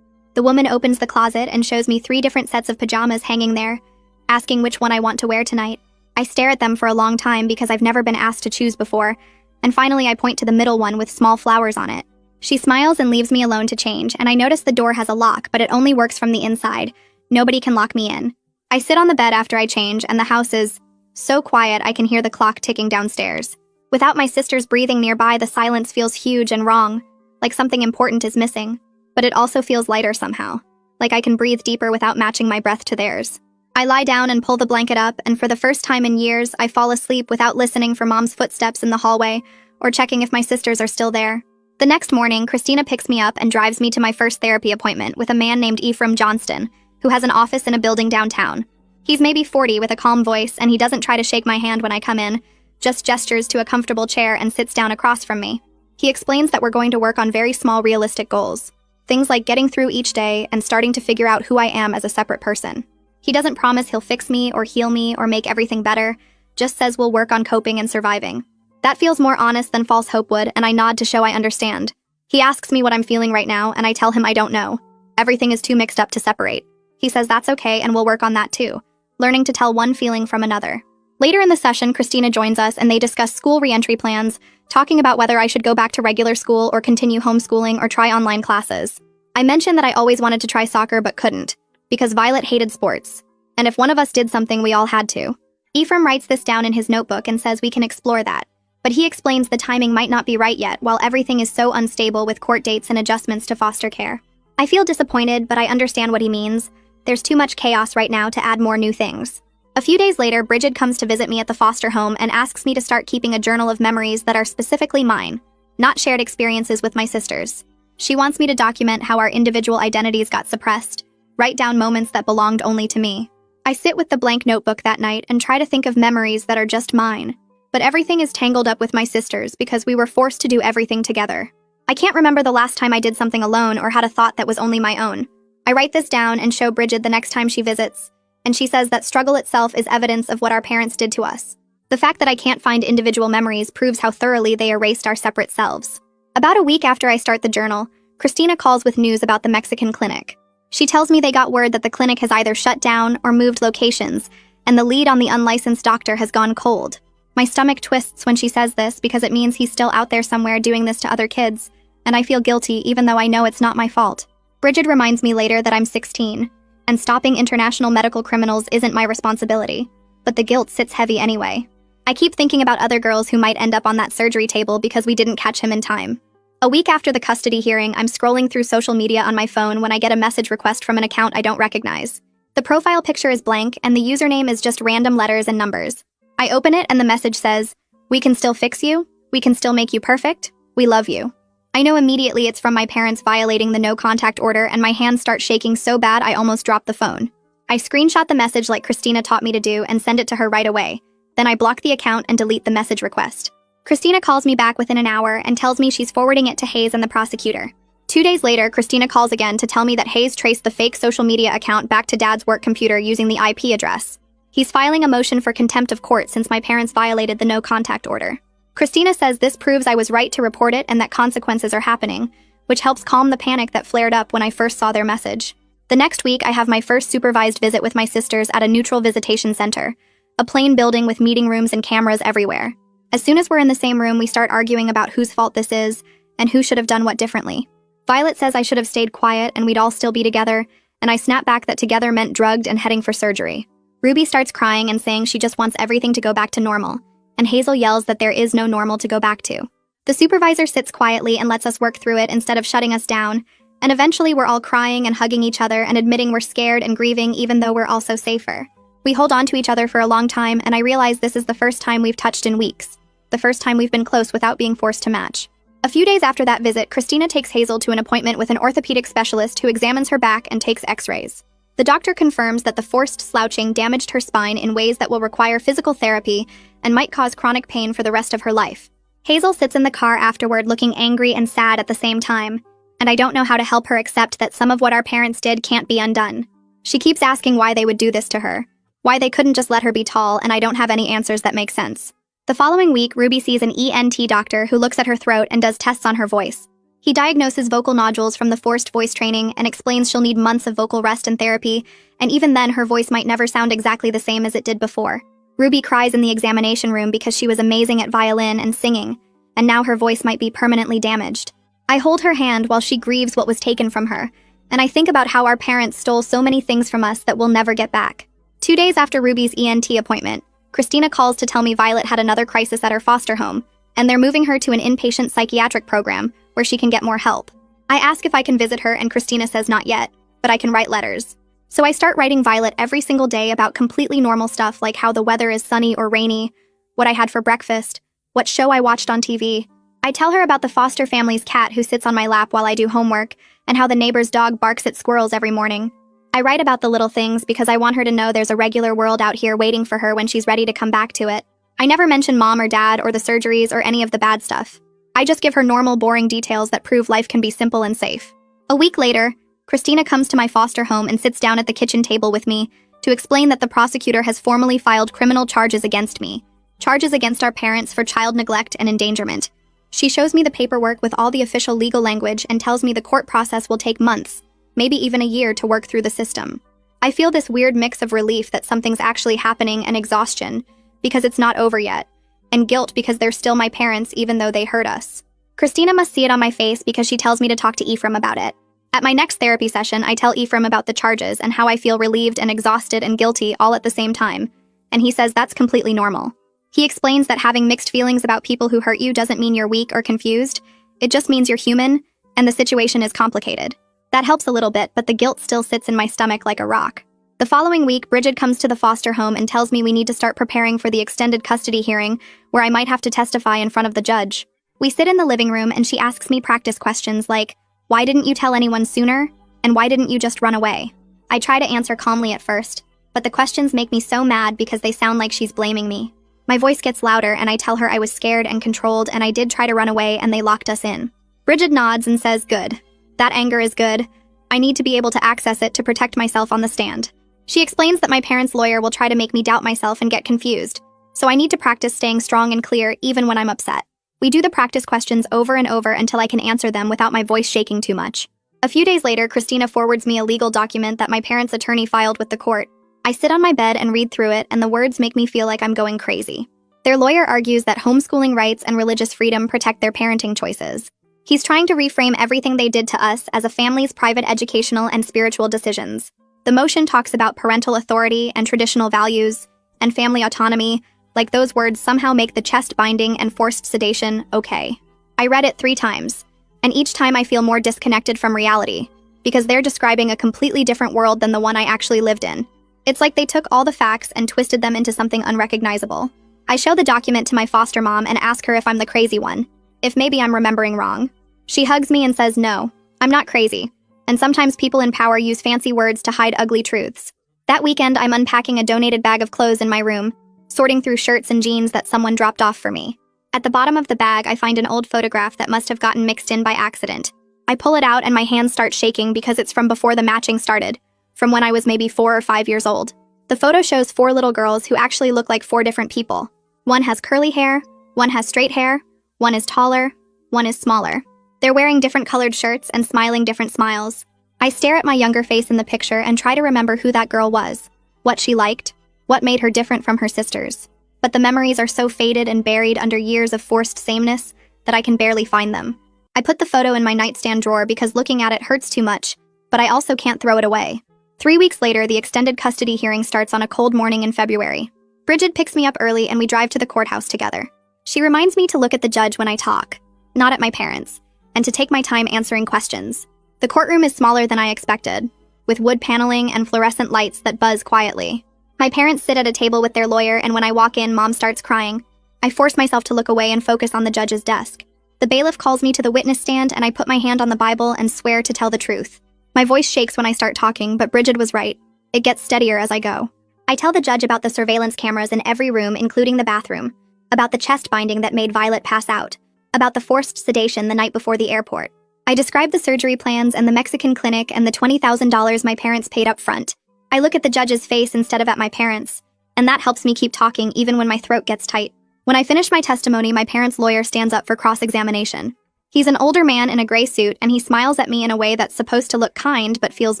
The woman opens the closet and shows me 3 different sets of pajamas hanging there, asking which one I want to wear tonight. I stare at them for a long time because I've never been asked to choose before, and finally I point to the middle one with small flowers on it. She smiles and leaves me alone to change, and I notice the door has a lock, but it only works from the inside. Nobody can lock me in. I sit on the bed after I change, and the house is so quiet I can hear the clock ticking downstairs. Without my sisters breathing nearby, the silence feels huge and wrong, like something important is missing. But it also feels lighter somehow, like I can breathe deeper without matching my breath to theirs. I lie down and pull the blanket up, and for the first time in years, I fall asleep without listening for Mom's footsteps in the hallway or checking if my sisters are still there. The next morning, Christina picks me up and drives me to my first therapy appointment with a man named Ephraim Johnston, who has an office in a building downtown. He's maybe 40 with a calm voice, and he doesn't try to shake my hand when I come in, just gestures to a comfortable chair and sits down across from me. He explains that we're going to work on very small, realistic goals. Things like getting through each day and starting to figure out who I am as a separate person. He doesn't promise he'll fix me or heal me or make everything better, just says we'll work on coping and surviving. That feels more honest than false hope would, and I nod to show I understand. He asks me what I'm feeling right now, and I tell him I don't know. Everything is too mixed up to separate. He says that's okay and we'll work on that too, learning to tell one feeling from another. Later in the session, Christina joins us and they discuss school reentry plans, talking about whether I should go back to regular school or continue homeschooling or try online classes. I mentioned that I always wanted to try soccer but couldn't, because Violet hated sports, and if one of us did something, we all had to. Ephraim writes this down in his notebook and says we can explore that, but he explains the timing might not be right yet while everything is so unstable with court dates and adjustments to foster care. I feel disappointed, but I understand what he means. There's too much chaos right now to add more new things. A few days later, Bridget comes to visit me at the foster home and asks me to start keeping a journal of memories that are specifically mine, not shared experiences with my sisters. She wants me to document how our individual identities got suppressed, write down moments that belonged only to me. I sit with the blank notebook that night and try to think of memories that are just mine. But everything is tangled up with my sisters because we were forced to do everything together. I can't remember the last time I did something alone or had a thought that was only my own. I write this down and show Bridget the next time she visits, and she says that struggle itself is evidence of what our parents did to us. The fact that I can't find individual memories proves how thoroughly they erased our separate selves. About a week after I start the journal, Christina calls with news about the Mexican clinic. She tells me they got word that the clinic has either shut down or moved locations, and the lead on the unlicensed doctor has gone cold. My stomach twists when she says this because it means he's still out there somewhere doing this to other kids, and I feel guilty even though I know it's not my fault. Bridget reminds me later that I'm 16, and stopping international medical criminals isn't my responsibility, but the guilt sits heavy anyway. I keep thinking about other girls who might end up on that surgery table because we didn't catch him in time. A week after the custody hearing, I'm scrolling through social media on my phone when I get a message request from an account I don't recognize. The profile picture is blank, and the username is just random letters and numbers. I open it and the message says, "We can still fix you, we can still make you perfect, we love you." I know immediately it's from my parents violating the no-contact order, and my hands start shaking so bad I almost drop the phone. I screenshot the message like Christina taught me to do and send it to her right away. Then I block the account and delete the message request. Christina calls me back within an hour and tells me she's forwarding it to Hayes and the prosecutor. 2 days later, Christina calls again to tell me that Hayes traced the fake social media account back to Dad's work computer using the IP address. He's filing a motion for contempt of court since my parents violated the no-contact order. Christina says this proves I was right to report it and that consequences are happening, which helps calm the panic that flared up when I first saw their message. The next week, I have my first supervised visit with my sisters at a neutral visitation center, a plain building with meeting rooms and cameras everywhere. As soon as we're in the same room, we start arguing about whose fault this is and who should have done what differently. Violet says I should have stayed quiet and we'd all still be together, and I snap back that together meant drugged and heading for surgery. Ruby starts crying and saying she just wants everything to go back to normal, and Hazel yells that there is no normal to go back to. The supervisor sits quietly and lets us work through it instead of shutting us down, and eventually we're all crying and hugging each other and admitting we're scared and grieving even though we're also safer. We hold on to each other for a long time, and I realize this is the first time we've touched in weeks. The first time we've been close without being forced to match. A few days after that visit, Christina takes Hazel to an appointment with an orthopedic specialist who examines her back and takes x-rays. The doctor confirms that the forced slouching damaged her spine in ways that will require physical therapy and might cause chronic pain for the rest of her life. Hazel sits in the car afterward looking angry and sad at the same time, and I don't know how to help her accept that some of what our parents did can't be undone. She keeps asking why they would do this to her, why they couldn't just let her be tall, and I don't have any answers that make sense. The following week, Ruby sees an ENT doctor who looks at her throat and does tests on her voice. He diagnoses vocal nodules from the forced voice training and explains she'll need months of vocal rest and therapy, and even then her voice might never sound exactly the same as it did before. Ruby cries in the examination room because she was amazing at violin and singing, and now her voice might be permanently damaged. I hold her hand while she grieves what was taken from her, and I think about how our parents stole so many things from us that we'll never get back. 2 days after Ruby's ENT appointment, Christina calls to tell me Violet had another crisis at her foster home, and they're moving her to an inpatient psychiatric program where she can get more help. I ask if I can visit her, and Christina says not yet, but I can write letters. So I start writing Violet every single day about completely normal stuff like how the weather is sunny or rainy, what I had for breakfast, what show I watched on TV. I tell her about the foster family's cat who sits on my lap while I do homework, and how the neighbor's dog barks at squirrels every morning. I write about the little things because I want her to know there's a regular world out here waiting for her when she's ready to come back to it. I never mention mom or dad or the surgeries or any of the bad stuff. I just give her normal, boring details that prove life can be simple and safe. A week later, Christina comes to my foster home and sits down at the kitchen table with me to explain that the prosecutor has formally filed criminal charges against me, charges against our parents for child neglect and endangerment. She shows me the paperwork with all the official legal language and tells me the court process will take months, maybe even a year, to work through the system. I feel this weird mix of relief that something's actually happening and exhaustion, because it's not over yet, and guilt because they're still my parents even though they hurt us. Christina must see it on my face because she tells me to talk to Ephraim about it. At my next therapy session, I tell Ephraim about the charges and how I feel relieved and exhausted and guilty all at the same time, and he says that's completely normal. He explains that having mixed feelings about people who hurt you doesn't mean you're weak or confused, it just means you're human, and the situation is complicated. That helps a little bit, but the guilt still sits in my stomach like a rock. The following week, Bridget comes to the foster home and tells me we need to start preparing for the extended custody hearing, where I might have to testify in front of the judge. We sit in the living room and she asks me practice questions like, why didn't you tell anyone sooner? And why didn't you just run away? I try to answer calmly at first, but the questions make me so mad because they sound like she's blaming me. My voice gets louder and I tell her I was scared and controlled and I did try to run away and they locked us in. Bridget nods and says, good. That anger is good. I need to be able to access it to protect myself on the stand. She explains that my parents' lawyer will try to make me doubt myself and get confused, so I need to practice staying strong and clear even when I'm upset. We do the practice questions over and over until I can answer them without my voice shaking too much. A few days later, Christina forwards me a legal document that my parents' attorney filed with the court. I sit on my bed and read through it, and the words make me feel like I'm going crazy. Their lawyer argues that homeschooling rights and religious freedom protect their parenting choices. He's trying to reframe everything they did to us as a family's private educational and spiritual decisions. The motion talks about parental authority and traditional values and family autonomy, like those words somehow make the chest binding and forced sedation okay. I read it 3 times, and each time I feel more disconnected from reality, because they're describing a completely different world than the one I actually lived in. It's like they took all the facts and twisted them into something unrecognizable. I show the document to my foster mom and ask her if I'm the crazy one, if maybe I'm remembering wrong. She hugs me and says no, I'm not crazy, and sometimes people in power use fancy words to hide ugly truths. That weekend, I'm unpacking a donated bag of clothes in my room, sorting through shirts and jeans that someone dropped off for me. At the bottom of the bag, I find an old photograph that must have gotten mixed in by accident. I pull it out and my hands start shaking because it's from before the matching started, from when I was maybe 4 or 5 years old. The photo shows 4 little girls who actually look like 4 different people. One has curly hair, one has straight hair, one is taller, one is smaller. They're wearing different colored shirts and smiling different smiles. I stare at my younger face in the picture and try to remember who that girl was, what she liked, what made her different from her sisters. But the memories are so faded and buried under years of forced sameness that I can barely find them. I put the photo in my nightstand drawer because looking at it hurts too much, but I also can't throw it away. 3 weeks later, the extended custody hearing starts on a cold morning in February. Bridget picks me up early and we drive to the courthouse together. She reminds me to look at the judge when I talk, not at my parents, and to take my time answering questions. The courtroom is smaller than I expected, with wood paneling and fluorescent lights that buzz quietly. My parents sit at a table with their lawyer, and when I walk in, Mom starts crying. I force myself to look away and focus on the judge's desk. The bailiff calls me to the witness stand, and I put my hand on the Bible and swear to tell the truth. My voice shakes when I start talking, but Bridget was right. It gets steadier as I go. I tell the judge about the surveillance cameras in every room, including the bathroom, about the chest binding that made Violet pass out, about the forced sedation the night before the airport. I describe the surgery plans and the Mexican clinic and the $20,000 my parents paid up front. I look at the judge's face instead of at my parents, and that helps me keep talking even when my throat gets tight. When I finish my testimony, my parents' lawyer stands up for cross-examination. He's an older man in a gray suit, and he smiles at me in a way that's supposed to look kind but feels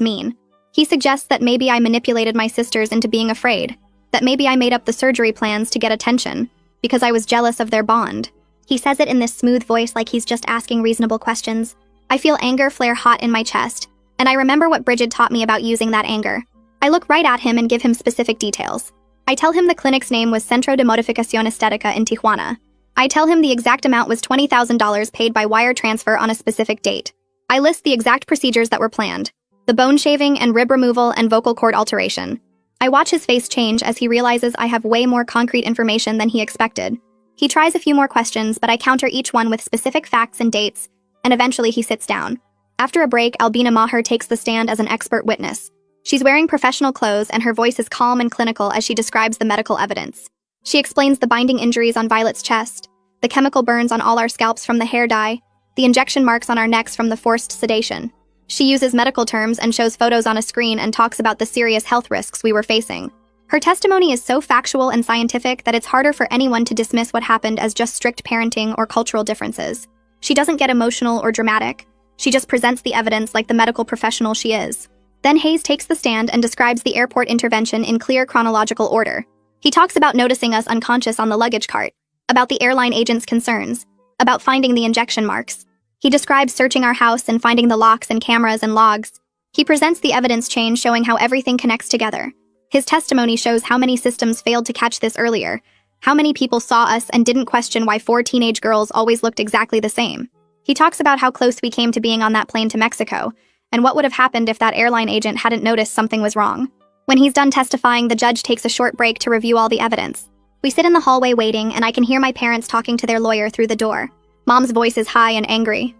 mean. He suggests that maybe I manipulated my sisters into being afraid, that maybe I made up the surgery plans to get attention, because I was jealous of their bond. He says it in this smooth voice like he's just asking reasonable questions. I feel anger flare hot in my chest, and I remember what Bridget taught me about using that anger. I look right at him and give him specific details. I tell him the clinic's name was Centro de Modificación Estética in Tijuana. I tell him the exact amount was $20,000 paid by wire transfer on a specific date. I list the exact procedures that were planned: the bone shaving and rib removal and vocal cord alteration. I watch his face change as he realizes I have way more concrete information than he expected. He tries a few more questions, but I counter each one with specific facts and dates, and eventually he sits down. After a break, Albina Maher takes the stand as an expert witness. She's wearing professional clothes and her voice is calm and clinical as she describes the medical evidence. She explains the binding injuries on Violet's chest, the chemical burns on all our scalps from the hair dye, the injection marks on our necks from the forced sedation. She uses medical terms and shows photos on a screen and talks about the serious health risks we were facing. Her testimony is so factual and scientific that it's harder for anyone to dismiss what happened as just strict parenting or cultural differences. She doesn't get emotional or dramatic. She just presents the evidence like the medical professional she is. Then Hayes takes the stand and describes the airport intervention in clear chronological order. He talks about noticing us unconscious on the luggage cart, about the airline agent's concerns, about finding the injection marks. He describes searching our house and finding the locks and cameras and logs. He presents the evidence chain showing how everything connects together. His testimony shows how many systems failed to catch this earlier, how many people saw us and didn't question why 4 teenage girls always looked exactly the same. He talks about how close we came to being on that plane to Mexico, and what would have happened if that airline agent hadn't noticed something was wrong. When he's done testifying, the judge takes a short break to review all the evidence. We sit in the hallway waiting, and I can hear my parents talking to their lawyer through the door. Mom's voice is high and angry.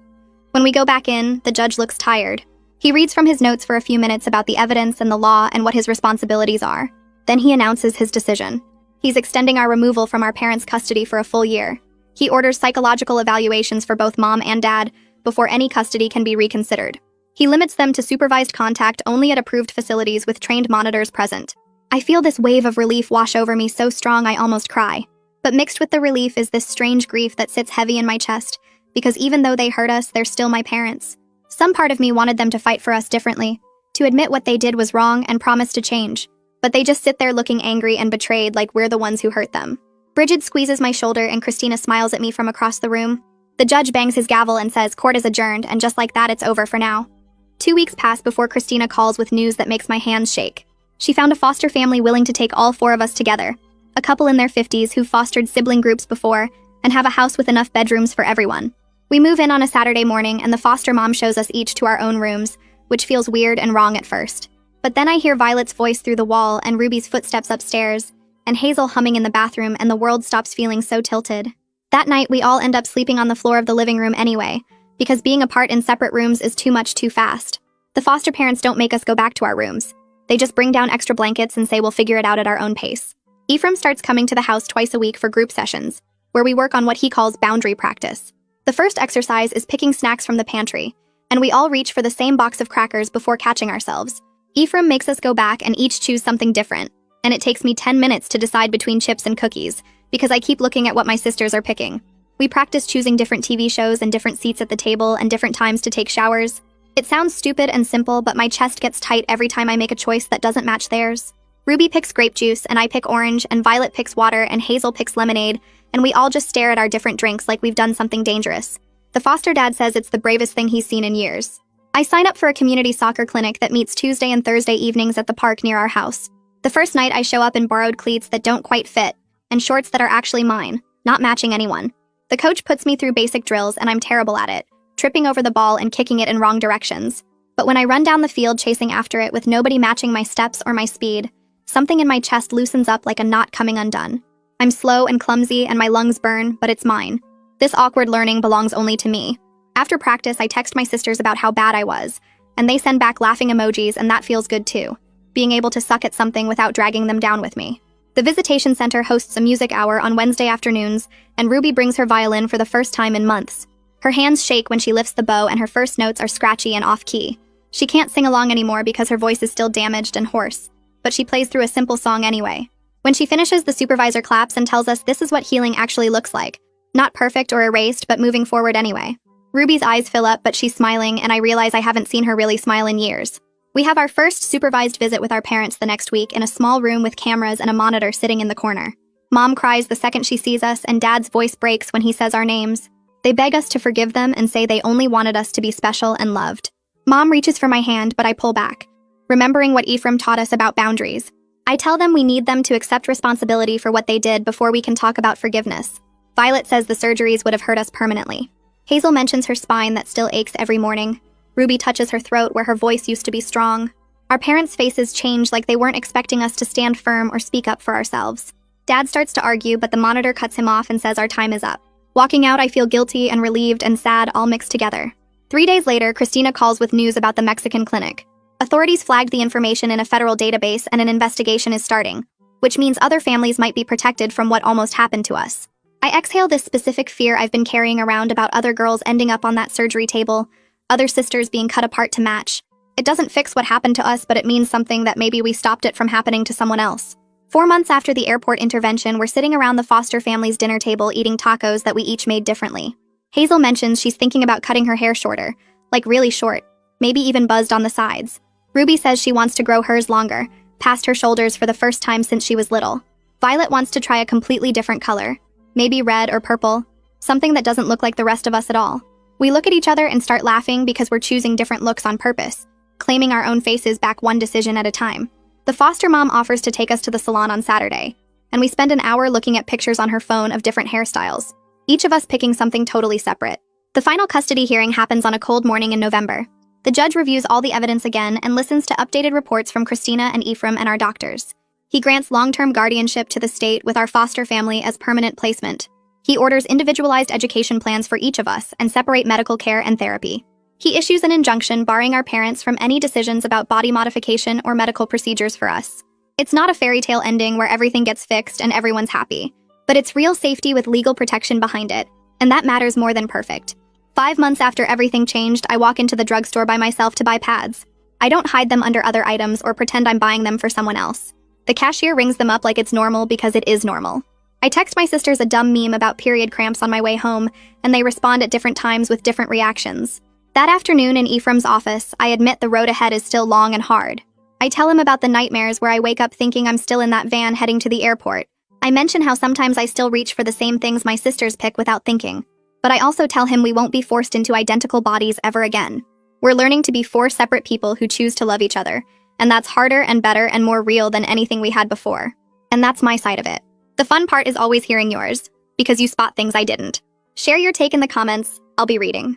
When we go back in, the judge looks tired. He reads from his notes for a few minutes about the evidence and the law and what his responsibilities are. Then he announces his decision. He's extending our removal from our parents' custody for a full year. He orders psychological evaluations for both Mom and Dad before any custody can be reconsidered. He limits them to supervised contact only at approved facilities with trained monitors present. I feel this wave of relief wash over me so strong I almost cry. But mixed with the relief is this strange grief that sits heavy in my chest, because even though they hurt us, they're still my parents. Some part of me wanted them to fight for us differently, to admit what they did was wrong and promise to change. But they just sit there looking angry and betrayed like we're the ones who hurt them. Bridget squeezes my shoulder and Christina smiles at me from across the room. The judge bangs his gavel and says, "Court is adjourned," and just like that, it's over for now. 2 weeks pass before Christina calls with news that makes my hands shake. She found a foster family willing to take all 4 of us together, a couple in their 50s who've fostered sibling groups before and have a house with enough bedrooms for everyone. We move in on a Saturday morning and the foster mom shows us each to our own rooms, which feels weird and wrong at first. But then I hear Violet's voice through the wall and Ruby's footsteps upstairs, and Hazel humming in the bathroom, and the world stops feeling so tilted. That night, we all end up sleeping on the floor of the living room anyway, because being apart in separate rooms is too much too fast. The foster parents don't make us go back to our rooms. They just bring down extra blankets and say we'll figure it out at our own pace. Ephraim starts coming to the house twice a week for group sessions, where we work on what he calls boundary practice. The first exercise is picking snacks from the pantry, and we all reach for the same box of crackers before catching ourselves. Ephraim makes us go back and each choose something different, and it takes me 10 minutes to decide between chips and cookies, because I keep looking at what my sisters are picking. We practice choosing different TV shows and different seats at the table and different times to take showers. It sounds stupid and simple, but my chest gets tight every time I make a choice that doesn't match theirs. Ruby picks grape juice, and I pick orange, and Violet picks water, and Hazel picks lemonade, and we all just stare at our different drinks like we've done something dangerous. The foster dad says it's the bravest thing he's seen in years. I sign up for a community soccer clinic that meets Tuesday and Thursday evenings at the park near our house. The first night I show up in borrowed cleats that don't quite fit, and shorts that are actually mine, not matching anyone. The coach puts me through basic drills and I'm terrible at it, tripping over the ball and kicking it in wrong directions. But when I run down the field chasing after it with nobody matching my steps or my speed, something in my chest loosens up like a knot coming undone. I'm slow and clumsy and my lungs burn, but it's mine. This awkward learning belongs only to me. After practice, I text my sisters about how bad I was, and they send back laughing emojis, and that feels good too, being able to suck at something without dragging them down with me. The Visitation Center hosts a music hour on Wednesday afternoons, and Ruby brings her violin for the first time in months. Her hands shake when she lifts the bow and her first notes are scratchy and off-key. She can't sing along anymore because her voice is still damaged and hoarse, but she plays through a simple song anyway. When she finishes, the supervisor claps and tells us this is what healing actually looks like. Not perfect or erased, but moving forward anyway. Ruby's eyes fill up, but she's smiling, and I realize I haven't seen her really smile in years. We have our first supervised visit with our parents the next week in a small room with cameras and a monitor sitting in the corner. Mom cries the second she sees us, and Dad's voice breaks when he says our names. They beg us to forgive them and say they only wanted us to be special and loved. Mom reaches for my hand, but I pull back, remembering what Ephraim taught us about boundaries. I tell them we need them to accept responsibility for what they did before we can talk about forgiveness. Violet says the surgeries would have hurt us permanently. Hazel mentions her spine that still aches every morning. Ruby touches her throat where her voice used to be strong. Our parents' faces change like they weren't expecting us to stand firm or speak up for ourselves. Dad starts to argue, but the monitor cuts him off and says our time is up. Walking out, I feel guilty and relieved and sad all mixed together. 3 days later, Christina calls with news about the Mexican clinic. Authorities flagged the information in a federal database and an investigation is starting, which means other families might be protected from what almost happened to us. I exhale this specific fear I've been carrying around about other girls ending up on that surgery table, other sisters being cut apart to match. It doesn't fix what happened to us, but it means something that maybe we stopped it from happening to someone else. 4 months after the airport intervention, we're sitting around the foster family's dinner table eating tacos that we each made differently. Hazel mentions she's thinking about cutting her hair shorter, like really short, maybe even buzzed on the sides. Ruby says she wants to grow hers longer, past her shoulders for the first time since she was little. Violet wants to try a completely different color, maybe red or purple, something that doesn't look like the rest of us at all. We look at each other and start laughing because we're choosing different looks on purpose, claiming our own faces back one decision at a time. The foster mom offers to take us to the salon on Saturday, and we spend an hour looking at pictures on her phone of different hairstyles, each of us picking something totally separate. The final custody hearing happens on a cold morning in November. The judge reviews all the evidence again and listens to updated reports from Christina and Ephraim and our doctors. He grants long-term guardianship to the state with our foster family as permanent placement. He orders individualized education plans for each of us and separate medical care and therapy. He issues an injunction barring our parents from any decisions about body modification or medical procedures for us. It's not a fairy tale ending where everything gets fixed and everyone's happy, but it's real safety with legal protection behind it, and that matters more than perfect. 5 months after everything changed, I walk into the drugstore by myself to buy pads. I don't hide them under other items or pretend I'm buying them for someone else. The cashier rings them up like it's normal because it is normal. I text my sisters a dumb meme about period cramps on my way home, and they respond at different times with different reactions. That afternoon in Ephraim's office, I admit the road ahead is still long and hard. I tell him about the nightmares where I wake up thinking I'm still in that van heading to the airport. I mention how sometimes I still reach for the same things my sisters pick without thinking. But I also tell him we won't be forced into identical bodies ever again. We're learning to be 4 separate people who choose to love each other, and that's harder and better and more real than anything we had before. And that's my side of it. The fun part is always hearing yours, because you spot things I didn't. Share your take in the comments. I'll be reading.